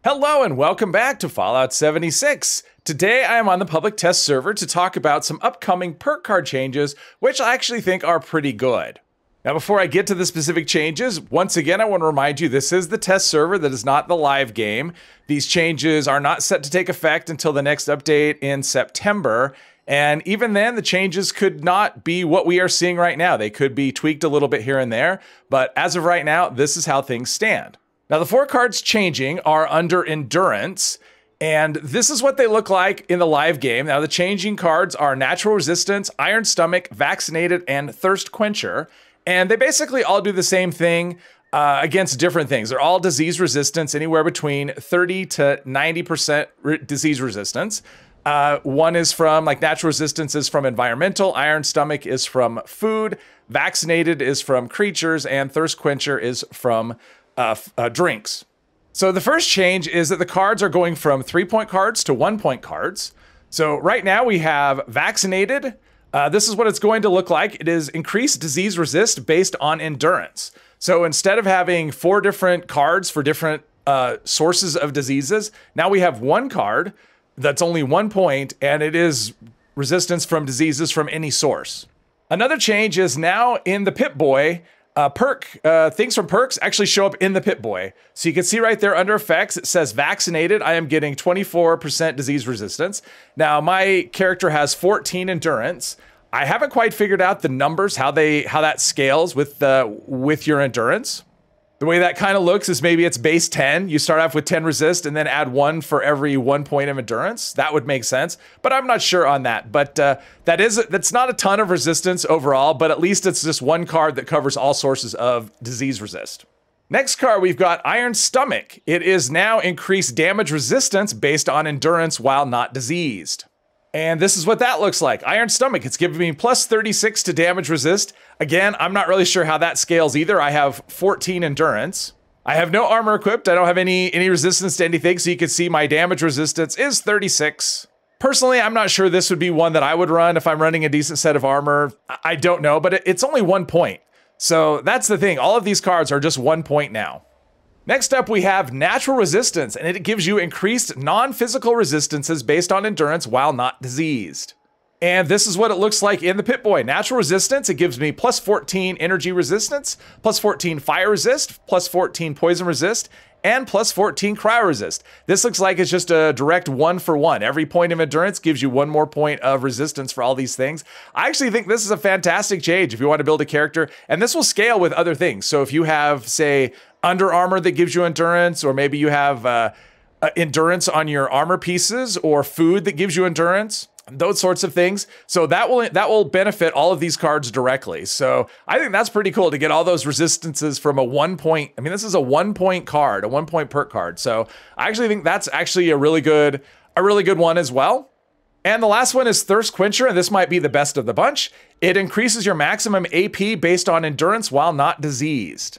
Hello and welcome back to Fallout 76. Today I am on the public test server to talk about some upcoming perk card changes, which I actually think are pretty good. Now before I get to the specific changes, once again I want to remind you this is the test server, that is not the live game. These changes are not set to take effect until the next update in September, and even then the changes could not be what we are seeing right now. They could be tweaked a little bit here and there, but as of right now, this is how things stand. Now the 4 cards changing are under Endurance, and this is what they look like in the live game. Now the changing cards are Natural Resistance, Iron Stomach, Vaccinated, and Thirst Quencher, and they basically all do the same thing against different things. They're all disease resistance, anywhere between 30 to 90% disease resistance. One is from, like, Natural Resistance is from environmental, Iron Stomach is from food, Vaccinated is from creatures, and Thirst Quencher is from drinks. So the first change is that the cards are going from 3-point cards to 1-point cards. So right now we have Vaccinated. This is what it's going to look like. It is increased disease resist based on endurance. So instead of having 4 different cards for different sources of diseases, now we have 1 card that's only 1 point, and it is resistance from diseases from any source. Another change is now in the Pip-Boy, Perk, things from perks actually show up in the Pip-Boy. So you can see right there under effects, it says Vaccinated. I am getting 24% disease resistance. Now my character has 14 endurance. I haven't quite figured out the numbers, how that scales with your endurance. The way that kind of looks is maybe it's base 10. You start off with 10 resist and then add 1 for every 1 point of endurance. That would make sense, but I'm not sure on that. But that's not a ton of resistance overall, but at least it's just 1 card that covers all sources of disease resist. Next card, we've got Iron Stomach. It is now increased damage resistance based on endurance while not diseased. And this is what that looks like. Iron Stomach, it's giving me plus 36 to damage resist. Again, I'm not really sure how that scales either. I have 14 endurance. I have no armor equipped. I don't have any resistance to anything, so you can see my damage resistance is 36. Personally, I'm not sure this would be one that I would run if I'm running a decent set of armor. I don't know, but it's only 1 point. So that's the thing. All of these cards are just 1 point now. Next up, we have Natural Resistance, and it gives you increased non-physical resistances based on endurance while not diseased. And this is what it looks like in the Pip-Boy. Natural Resistance, it gives me plus 14 energy resistance, plus 14 fire resist, plus 14 poison resist, and plus 14 cryo resist. This looks like it's just a direct 1-for-1. Every point of endurance gives you 1 more point of resistance for all these things. I actually think this is a fantastic change if you want to build a character, and this will scale with other things. So if you have, say, under armor that gives you endurance, or maybe you have endurance on your armor pieces, or food that gives you endurance, those sorts of things. So that will benefit all of these cards directly. So I think that's pretty cool to get all those resistances from a 1 point. I mean, this is a 1 point card, a 1 point perk card. So I actually think that's actually a really good one as well. And the last one is Thirst Quencher, and this might be the best of the bunch. It increases your maximum AP based on endurance while not diseased.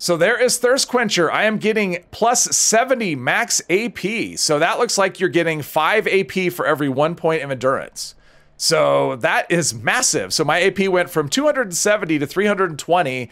So there is Thirst Quencher. I am getting plus 70 max AP. So that looks like you're getting 5 AP for every 1 point of endurance. So that is massive. So my AP went from 270 to 320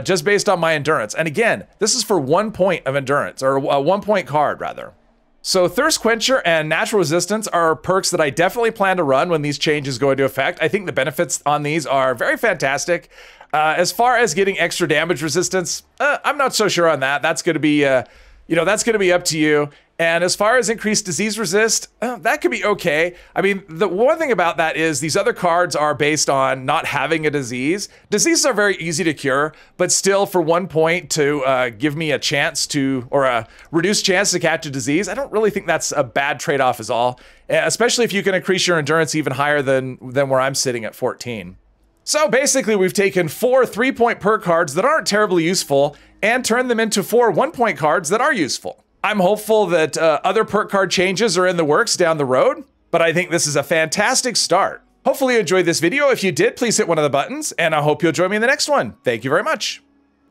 just based on my endurance. And again, this is for 1 point of endurance, or a 1 point card rather. So Thirst Quencher and Natural Resistance are perks that I definitely plan to run when these changes go into effect. I think the benefits on these are very fantastic. As far as getting extra damage resistance, I'm not so sure on that. That's going to be, that's going to be up to you. And as far as increased disease resist, that could be okay. I mean, the one thing about that is these other cards are based on not having a disease. Diseases are very easy to cure, but still for 1 point to give me a chance to, or a reduced chance to catch a disease, I don't really think that's a bad trade-off at all, especially if you can increase your endurance even higher than where I'm sitting at 14. So basically we've taken 4 3-point perk cards that aren't terribly useful and turned them into 4 1-point cards that are useful. I'm hopeful that other perk card changes are in the works down the road, but I think this is a fantastic start. Hopefully you enjoyed this video. If you did, please hit one of the buttons, and I hope you'll join me in the next one. Thank you very much.